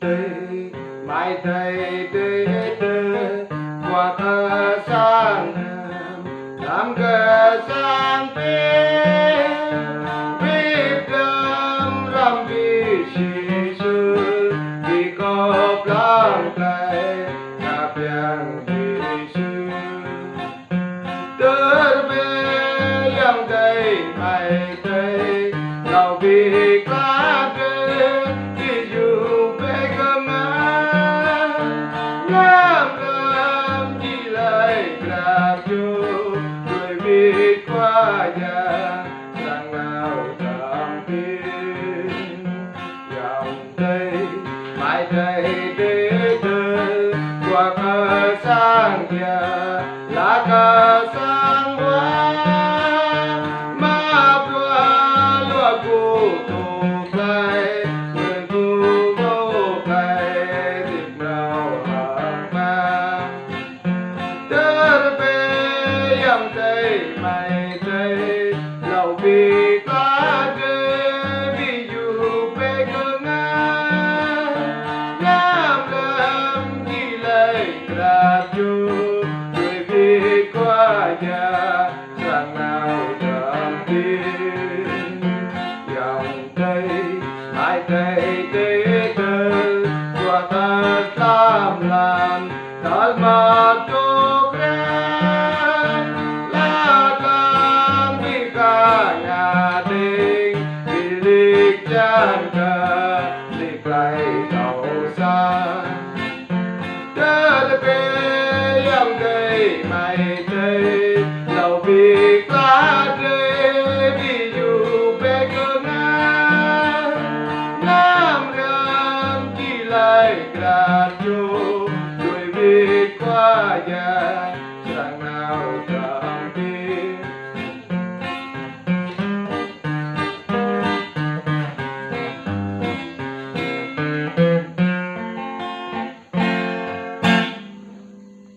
tây mai tây tây tây qua thơ sang làm cờ sang biết đâm ram vi si sư vì có lòng tay ta biang vi sư tơ về yang tây mai tây lao vì cá tây vì dù về cơm làm đi lại gặp chú người biết qua nhà sang nào thầm tin dòng tây mai tây tây tây qua cờ sang kia lá cờ sang hoa ma bùa lúa cụ tụ cây người tu vô cây dịp nào hàng ma tơ về dòng tây mai tây lâu vì cá tây vì dù về cơ ngã làm đi lấy ra chú người vì qua nhà sang nào thầm tin dòng tây mai tây tây tây qua ta tam làm ta mà tu khen la tam đi cả nhà đình vì lịch chan ca lịch lại đầu xa tơ về yang tây mai tây lâu vì cá tây vì dù về cơ ngã làm chỉ lại cả